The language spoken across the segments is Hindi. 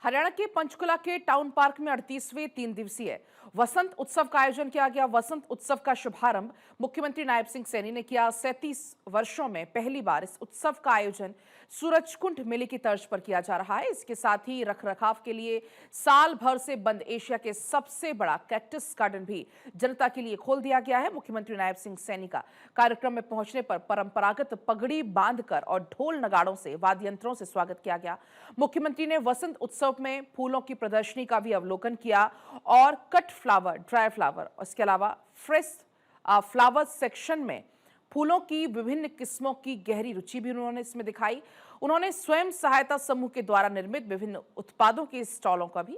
हरियाणा के पंचकुला के टाउन पार्क में 38वें 3 दिवसीय वसंत उत्सव का आयोजन किया गया। वसंत उत्सव का शुभारंभ मुख्यमंत्री नायब सिंह सैनी ने किया। 37 वर्षों में पहली बार इस उत्सव का आयोजन सूरजकुंड मेले की तर्ज पर किया जा रहा है। इसके साथ ही रखरखाव के लिए साल भर से बंद एशिया के सबसे बड़ा कैक्टस गार्डन भी जनता के लिए खोल दिया गया है। मुख्यमंत्री नायब सिंह सैनी का कार्यक्रम में पहुंचने पर परंपरागत पगड़ी बांधकर और ढोल नगाड़ों से वाद्य यंत्रों से स्वागत किया गया। मुख्यमंत्री ने वसंत उत्सव में फूलों की प्रदर्शनी का भी अवलोकन किया और कट फ्लावर, ड्राई फ्लावर, इसके अलावा फ्रेश फ्लावर सेक्शन में फूलों की विभिन्न किस्मों की गहरी रुचि भी उन्होंने इसमें दिखाई। उन्होंने स्वयं सहायता समूह के द्वारा निर्मित विभिन्न उत्पादों के स्टॉलों का भी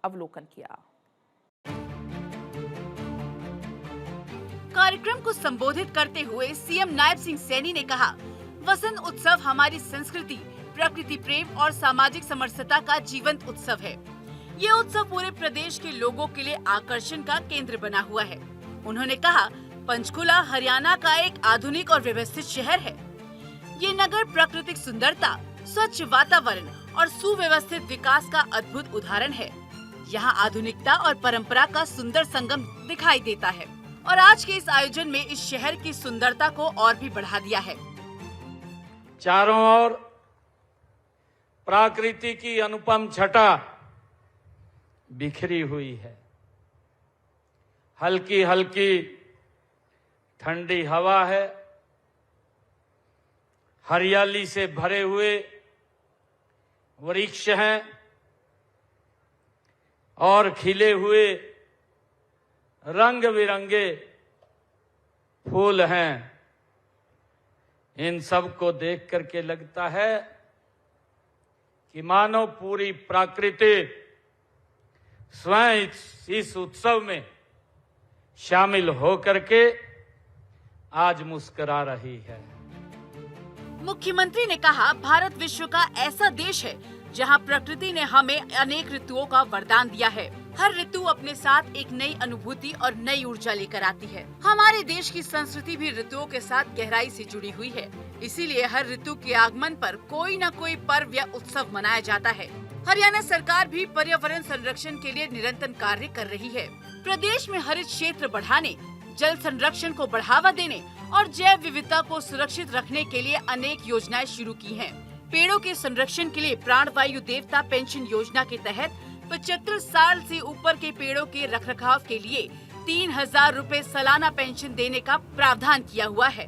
अवलोकन किया। कार्यक्रम को संबोधित करते हुए सीएम नायब सिंह सैनी ने कहा, वसंत उत्सव हमारी संस्कृति, प्रकृति प्रेम और सामाजिक समरसता का जीवंत उत्सव है। ये उत्सव पूरे प्रदेश के लोगों के लिए आकर्षण का केंद्र बना हुआ है। उन्होंने कहा, पंचकुला हरियाणा का एक आधुनिक और व्यवस्थित शहर है। ये नगर प्राकृतिक सुंदरता, स्वच्छ वातावरण और सुव्यवस्थित विकास का अद्भुत उदाहरण है। यहाँ आधुनिकता और परंपरा का सुंदर संगम दिखाई देता है और आज के इस आयोजन में इस शहर की सुंदरता को और भी बढ़ा दिया है। चारों ओर प्रकृति की अनुपम छटा बिखरी हुई है। हल्की हल्की ठंडी हवा है। हरियाली से भरे हुए वृक्ष हैं और खिले हुए रंग बिरंगे फूल हैं। इन सब को देख करके लगता है कि मानो पूरी प्रकृति स्वयं इस उत्सव में शामिल होकर के आज मुस्कुरा रही है। मुख्यमंत्री ने कहा, भारत विश्व का ऐसा देश है जहां प्रकृति ने हमें अनेक ऋतुओं का वरदान दिया है। हर ऋतु अपने साथ एक नई अनुभूति और नई ऊर्जा लेकर आती है। हमारे देश की संस्कृति भी ऋतुओं के साथ गहराई से जुड़ी हुई है। इसीलिए हर ऋतु के आगमन पर कोई न कोई पर्व या उत्सव मनाया जाता है। हरियाणा सरकार भी पर्यावरण संरक्षण के लिए निरंतर कार्य कर रही है। प्रदेश में हरित क्षेत्र बढ़ाने, जल संरक्षण को बढ़ावा देने और जैव विविधता को सुरक्षित रखने के लिए अनेक योजनाएं शुरू की हैं। पेड़ों के संरक्षण के लिए प्राणवायु देवता पेंशन योजना के तहत 75 साल से ऊपर के पेड़ों के रखरखाव के लिए 3000 रुपए सालाना पेंशन देने का प्रावधान किया हुआ है।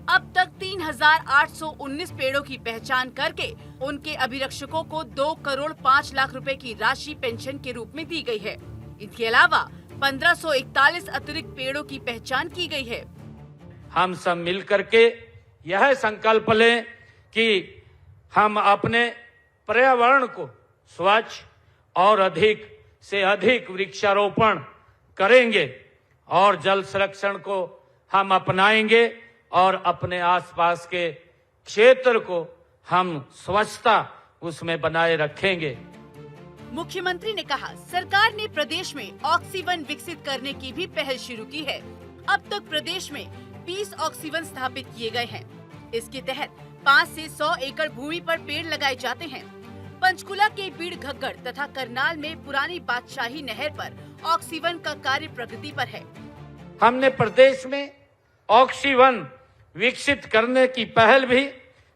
अब तक 3819 पेड़ों की पहचान करके उनके अभिरक्षकों को 2 करोड़ 5 लाख रुपए की राशि पेंशन के रूप में दी गई है। इनके अलावा 1541 अतिरिक्त पेड़ों की पहचान की गई है। हम सब मिलकर के यह संकल्प लें कि हम अपने पर्यावरण को स्वच्छ और अधिक से अधिक वृक्षारोपण करेंगे और जल संरक्षण को हम अपनाएंगे और अपने आसपास के क्षेत्र को हम स्वच्छता उसमें बनाए रखेंगे। मुख्यमंत्री ने कहा, सरकार ने प्रदेश में ऑक्सीवन विकसित करने की भी पहल शुरू की है। अब तक प्रदेश में 20 ऑक्सीवन स्थापित किए गए हैं। इसके तहत 5 से 100 एकड़ भूमि पर पेड़ लगाए जाते हैं। पंचकुला के बीड़ घग्गर तथा करनाल में पुरानी बादशाही नहर पर ऑक्सीवन का कार्य प्रगति पर है। हमने प्रदेश में ऑक्सीवन विकसित करने की पहल भी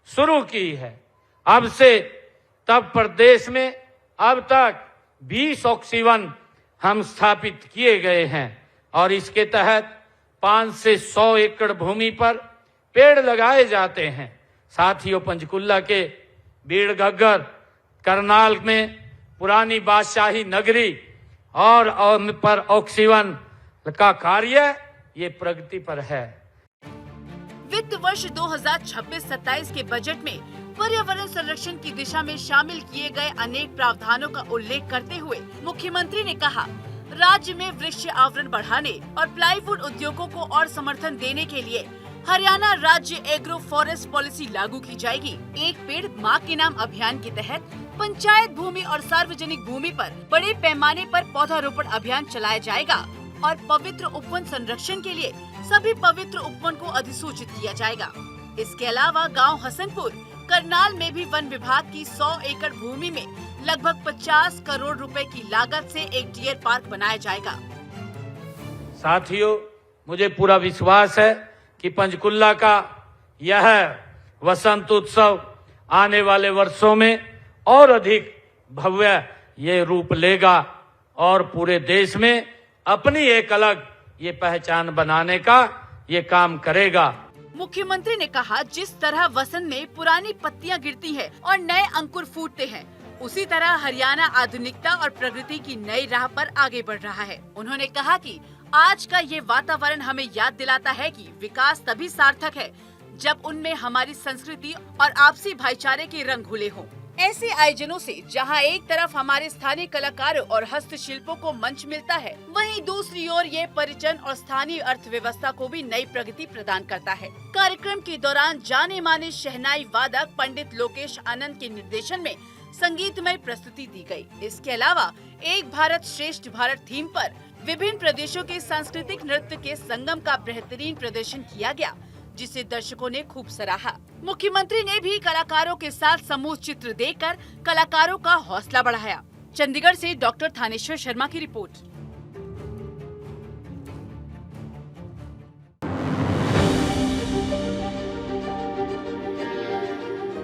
शुरू की है। अब से तब प्रदेश में अब तक 20 ऑक्सीवन हम स्थापित किए गए हैं और इसके तहत 5 से 100 एकड़ भूमि पर पेड़ लगाए जाते हैं। साथियों, पंचकुला के बीड़ घग्गर, करनाल में पुरानी बादशाही नगरी और पर ऑक्सीवन का कार्य ये प्रगति पर है। वित्त वर्ष 2026-27 के बजट में पर्यावरण संरक्षण की दिशा में शामिल किए गए अनेक प्रावधानों का उल्लेख करते हुए मुख्यमंत्री ने कहा, राज्य में वृक्ष आवरण बढ़ाने और प्लाईवुड उद्योगों को और समर्थन देने के लिए हरियाणा राज्य एग्रो फॉरेस्ट पॉलिसी लागू की जाएगी। एक पेड़ माँ के नाम अभियान के तहत पंचायत भूमि और सार्वजनिक भूमि पर बड़े पैमाने पर पौधारोपण अभियान चलाया जाएगा और पवित्र उपवन संरक्षण के लिए सभी पवित्र उपवन को अधिसूचित किया जाएगा। इसके अलावा गांव हसनपुर, करनाल में भी वन विभाग की 100 एकड़ भूमि में लगभग 50 करोड़ रुपए की लागत से एक डियर पार्क बनाया जाएगा। साथियों, मुझे पूरा विश्वास है कि पंचकुला का यह वसंत उत्सव आने वाले वर्षों में और अधिक भव्य ये रूप लेगा और पूरे देश में अपनी एक अलग ये पहचान बनाने का ये काम करेगा। मुख्यमंत्री ने कहा, जिस तरह वसंत में पुरानी पत्तियां गिरती हैं और नए अंकुर फूटते हैं, उसी तरह हरियाणा आधुनिकता और प्रगति की नई राह पर आगे बढ़ रहा है। उन्होंने कहा कि आज का ये वातावरण हमें याद दिलाता है कि विकास तभी सार्थक है जब उनमें हमारी संस्कृति और आपसी भाईचारे के रंग घुले हों। ऐसे आयोजनों से जहां एक तरफ हमारे स्थानीय कलाकारों और हस्तशिल्पों को मंच मिलता है, वहीं दूसरी ओर ये पर्यटन और स्थानीय अर्थव्यवस्था को भी नई प्रगति प्रदान करता है। कार्यक्रम के दौरान जाने माने शहनाई वादक पंडित लोकेश आनंद के निर्देशन में संगीतमय प्रस्तुति दी गई। इसके अलावा एक भारत श्रेष्ठ भारत थीम पर विभिन्न प्रदेशों के सांस्कृतिक नृत्य के संगम का बेहतरीन प्रदर्शन किया गया, जिसे दर्शकों ने खूब सराहा। मुख्यमंत्री ने भी कलाकारों के साथ समूह चित्र देकर कलाकारों का हौसला बढ़ाया। चंडीगढ़ से डॉक्टर थानेश्वर शर्मा की रिपोर्ट।